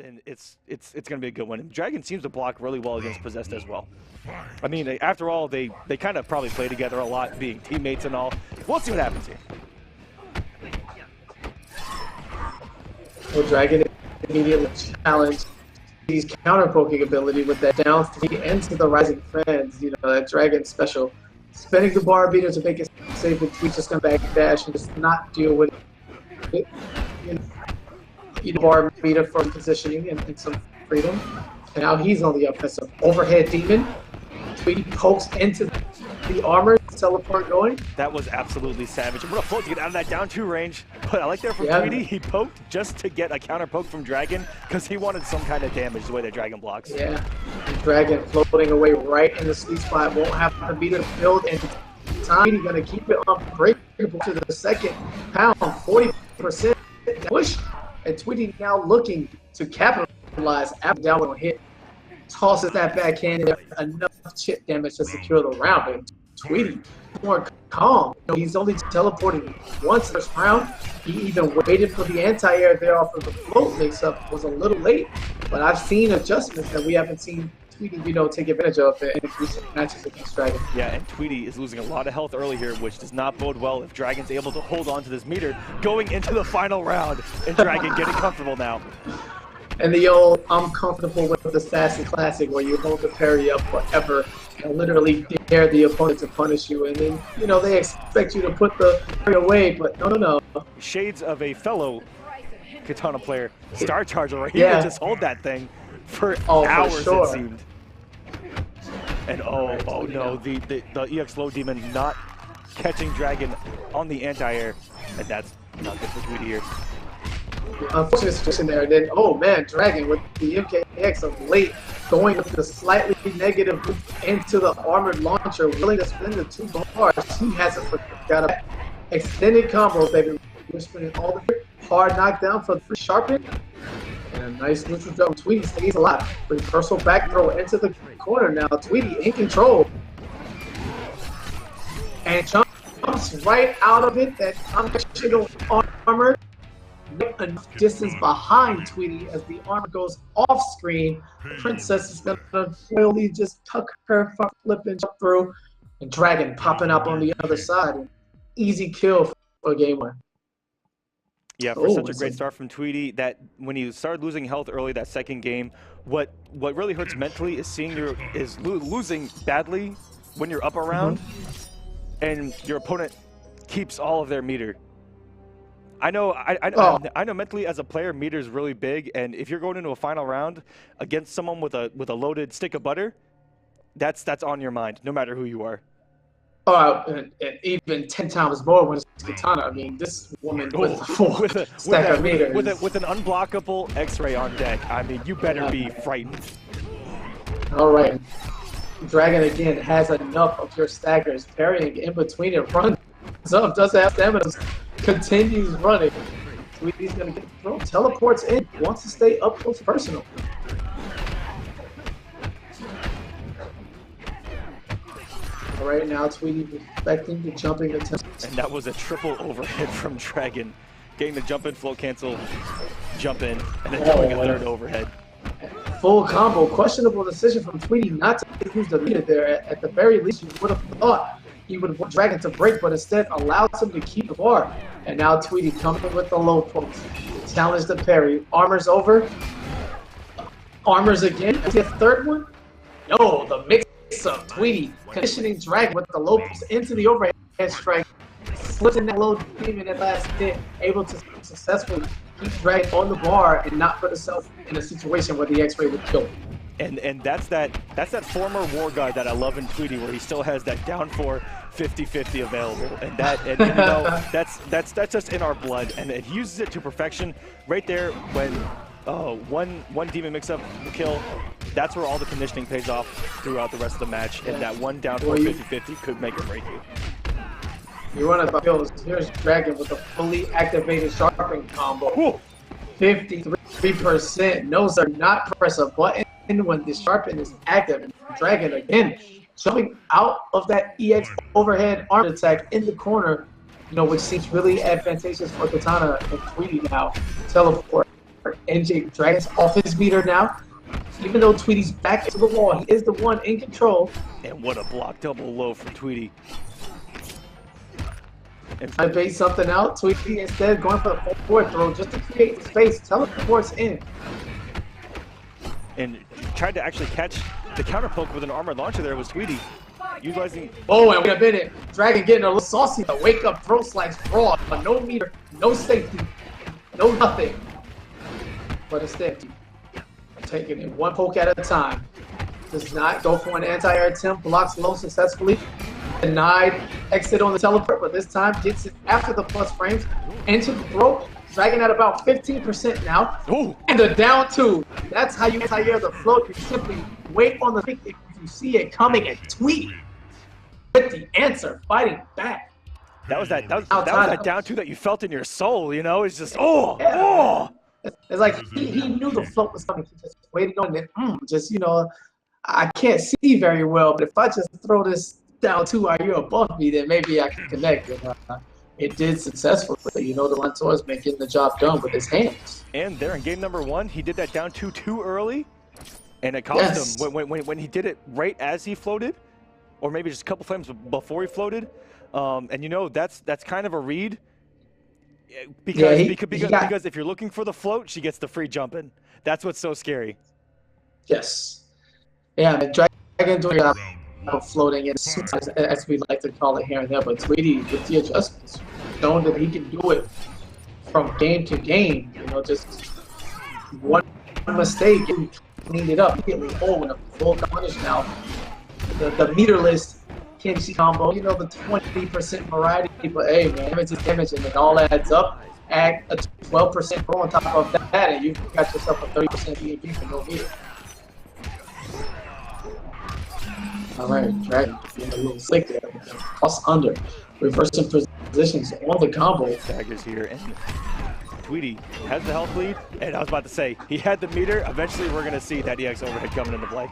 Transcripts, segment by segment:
and it's going to be a good one. And Dragon seems to block really well against Possessed as well. I mean, after all, they kind of probably play together a lot, being teammates and all. We'll see what happens here. Well, Dragon immediately challenged his counter-poking ability with that down 3 into the Rising Friends. You know, that Dragon special. Spinning the bar beater to make it safe with Tweedy just come back dash and just not deal with it. You know, bar beater for positioning and some freedom. And now he's on the offensive. Overhead demon. Tweedy pokes into the armor, teleport going. That was absolutely savage. What a float to get out of that down 2 range. But I like that from Tweedy. He poked just to get a counter poke from Dragon because he wanted some kind of damage the way that Dragon blocks. Yeah. Dragon floating away right in the sweet spot. Won't have to beat the build and time. He's going to keep it unbreakable to the second pound. 40% push. And Tweedy now looking to capitalize after down one hit. Tosses that backhand, enough chip damage to secure the round. And Tweedy more calm. You know, he's only teleported once this round. He even waited for the anti-air there off of the float mix-up. Was a little late, but I've seen adjustments that we haven't seen Tweedy, you know, take advantage of in recent matches against Dragon. Yeah, and Tweedy is losing a lot of health early here, which does not bode well if Dragon's able to hold on to this meter going into the final round. And Dragon getting comfortable now. And the old, I'm comfortable with the sassy classic where you hold the parry up forever and literally dare the opponent to punish you. And then, you know, they expect you to put the parry away, but no. Shades of a fellow Katana player, Star Charger, where he would just hold that thing for hours, it seemed. And oh no, the EX Low Demon not catching Dragon on the anti-air. And that's not good for Tweedy here. Unfortunate situation there. And then, oh man, Dragon with the MKX of late, going with the slightly negative into the armored launcher, willing to spin the 2 bars. He hasn't forgot about extended combos, baby. We're spinning all the hard knockdown for the free sharpen. And a nice neutral jump. Tweedy stays alive. Reversal back throw into the corner now. Tweedy in control. And jumps right out of it. That conventional armor. Enough distance behind Tweedy as the armor goes off screen. Princess is gonna really just tuck her flip and jump through, and Dragon popping up on the other side. Easy kill for game 1. Yeah, for such a great start from Tweedy. That when you started losing health early that second game, what really hurts mentally is seeing losing badly when you're up around, and your opponent keeps all of their meter. I know mentally as a player, meter is really big, and if you're going into a final round against someone with a loaded stick of butter, that's on your mind, no matter who you are. Oh, and even 10 times more when it's Katana. I mean, this woman with a full stack of meters. With an unblockable X-ray on deck, I mean, you better be frightened. All right. Dragon again has enough of your stackers, parrying in between it, runs up, doesn't have stamina. Continues running. Tweedy's gonna get thrown, teleports in, wants to stay up close personal. All right, now Tweedy expecting the jumping attempt. And that was a triple overhead from Dragon. Getting the jump in, float cancel, jump in, and then going a third overhead. Full combo. Questionable decision from Tweedy not to use the leader there. At the very least, you would have thought he would want Dragon to break, but instead allows him to keep the bar. And now Tweedy coming with the low post. Challenge the parry. Armor's over. Armor's again. Is it a third one? No, the mix-up. Tweedy conditioning Dragon with the low post into the overhead strike. Slips in that low demon at last hit. Able to successfully keep Dragon on the bar and not put himself in a situation where the X-ray would kill him. And that's that former war guard that I love in Tweedy, where he still has that down 4 50-50 available, and you know, that's just in our blood, and he uses it to perfection right there when one demon mix-up kill. That's where all the conditioning pays off throughout the rest of the match, and that one down 4 50-50 could make or break you. You run out of kills. Here's Dragon with a fully activated sharpening combo. 53%. No, sir, not press a button when the sharpen is active. And Dragon again jumping out of that EX overhead arm attack in the corner, you know, which seems really advantageous for Katana and Tweedy now. Teleport NJ Dragon's off his meter now. Even though Tweedy's back to the wall, he is the one in control. And what a block double low from Tweedy. And trying to bait something out, Tweedy instead going for the forward throw just to create the space, teleports in. And tried to actually catch the counter poke with an armored launcher there was Tweedy. Utilizing. Oh, and wait a minute. Dragon getting a little saucy. The wake up throw slice raw, but no meter, no safety, no nothing. But instead, taking it one poke at a time. Does not go for an anti-air attempt, blocks low successfully. Denied exit on the teleport, but this time gets it after the plus frames into the throw. Dragon at about 15% now. Ooh. And the down two. That's how you anti-air the float. You simply wait on the pick if you see it coming and tweet with the answer, fighting back. That was that down two that you felt in your soul, you know? It's just, oh, yeah. oh. It's like he knew the float was coming. He just waited on it. Just, you know, I can't see very well, but if I just throw this down two while you're above me, then maybe I can connect. It did successfully. You know, the Lantor's been getting the job done with his hands. And there in game number one, he did that down two too early, and it cost him when he did it right as he floated, or maybe just a couple frames before he floated. And you know, that's kind of a read. Because if you're looking for the float, she gets the free jumping. That's what's so scary. Yes. Yeah, and Dragon doing floating in, as we like to call it here and there, but Tweedy, with the adjustments, showing that he can do it from game to game. You know, just one mistake and cleaned it up. He hit hole in a full punish now. The meter list KMC combo, you know, the 20% variety, but hey man, damage is damage, and it all adds up. Add a 12% roll on top of that, and you've got yourself a 30% BNB for no meter. Alright, Dragon being a little slick there. Plus under. Reversing positions on the combo. Daggers here, and Tweedy has the health lead, and I was about to say, he had the meter. Eventually we're going to see that EX overhead coming into play.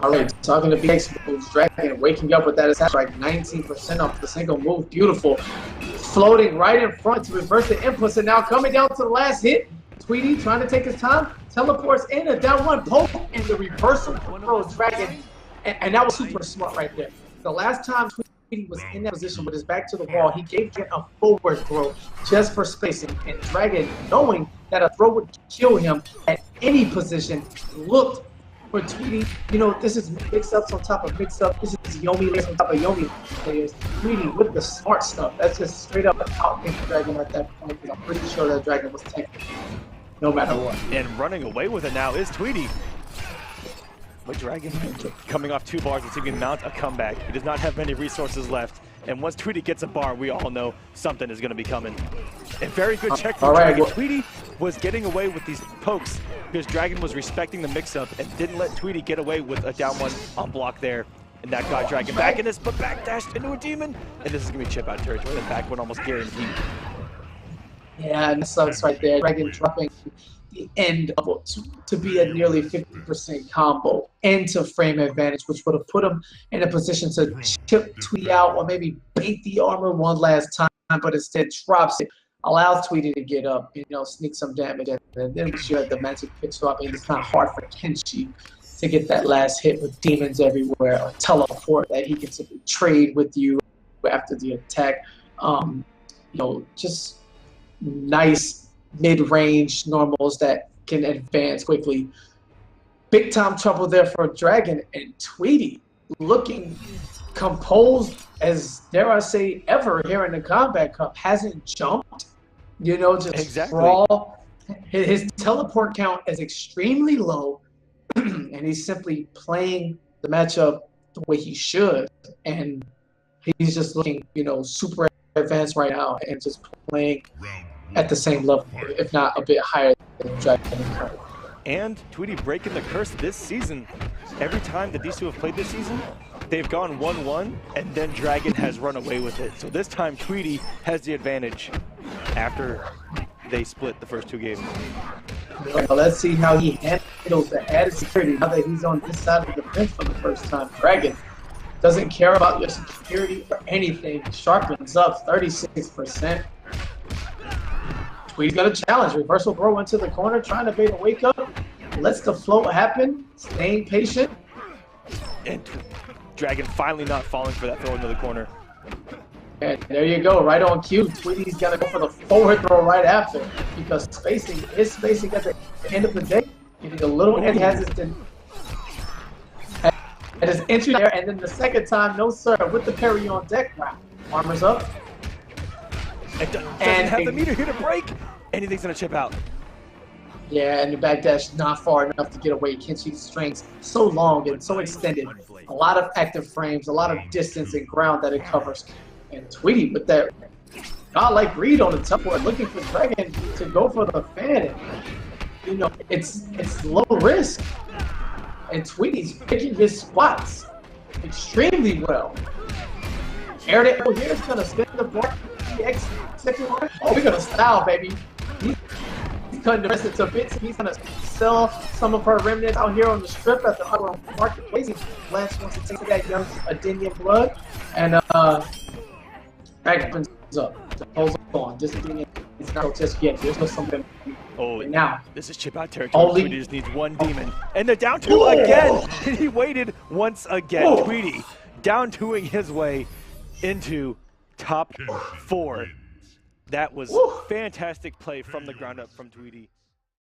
Alright, talking to BX moves, Dragon waking up with that attack strike, 19% off the single move, beautiful. Floating right in front to reverse the inputs, and now coming down to the last hit. Tweedy trying to take his time, teleports in, a down one poke, and the reversal throws Dragon. And that was super smart right there. The last time Tweedy was in that position with his back to the wall, he gave Dragon a forward throw just for spacing. And Dragon, knowing that a throw would kill him at any position, looked for Tweedy. You know, this is mix-ups on top of mix-up. This is Yomi layers on top of Yomi layers. Tweedy with the smart stuff. That's just straight up out-think Dragon at that point, because I'm pretty sure that Dragon was taking no matter what. And running away with it now is Tweedy. But Dragon coming off 2 bars, it's going to mount a comeback. He does not have many resources left. And once Tweedy gets a bar, we all know something is going to be coming. A very good check from Dragon. Well, Tweedy was getting away with these pokes because Dragon was respecting the mix-up and didn't let Tweedy get away with a down one on block there. And that got Dragon back in this, but backdashed into a demon. And this is going to be chip out territory. The back one almost guaranteed. Yeah, and that sucks right there. Dragon dropping the end of it to be a nearly 50% combo into frame advantage, which would have put him in a position to chip Tweedy out or maybe bait the armor one last time, but instead drops it, allows Tweedy to get up, you know, sneak some damage, and then you had the magic pick swap, and it's kind of hard for Kenshi to get that last hit with demons everywhere, or teleport that he can simply trade with you after the attack. You know, just nice mid-range normals that can advance quickly. Big time trouble there for Dragon, and Tweedy looking composed as, dare I say, ever here in the Kombat Cup. Hasn't jumped, you know, just raw. His teleport count is extremely low, and he's simply playing the matchup the way he should, and he's just looking, you know, super advanced right now and just playing at the same level, if not a bit higher than Dragon. And Tweedy breaking the curse this season. Every time that these two have played this season, they've gone 1-1, and then Dragon has run away with it. So this time Tweedy has the advantage after they split the first 2 games. Well, let's see how he handles the added security now that he's on this side of the fence for the first time. Dragon doesn't care about your security or anything. Sharpens up 36%. Tweedy's got a challenge. Reversal throw into the corner, trying to bait a wake up. Lets the float happen. Staying patient. And Dragon finally not falling for that throw into the corner. And there you go, right on cue. Tweedy's gonna go for the forward throw right after because spacing is spacing at the end of the day. Getting a little hesitant at his entry there, and then the second time, no sir, with the parry on deck. Wow. Armor's up. It doesn't have the meter here to break. Anything's gonna chip out. Yeah, and the backdash not far enough to get away. Kenshi's strings so long and so extended. A lot of active frames, a lot of distance and ground that it covers. And Tweedy with that godlike read on the top board, looking for Dragon to go for the fan. And, you know, it's low risk. And Tweedy's picking his spots extremely well. Air it here is gonna spin the block. MKX second one. Oh, we're gonna style, baby. He's cutting the rest into bits. He's gonna sell some of her remnants out here on the strip at the other marketplace. Lance wants to take that young Adenian blood. And Dragon opens up. Holds on. This is not just yet. There's no something. Oh, and now this is chip out territory. Tweedy just needs one demon. And they're down two again. And he waited once again. Tweedy down twoing his way into top 4. That was fantastic play from the ground up from Tweedy.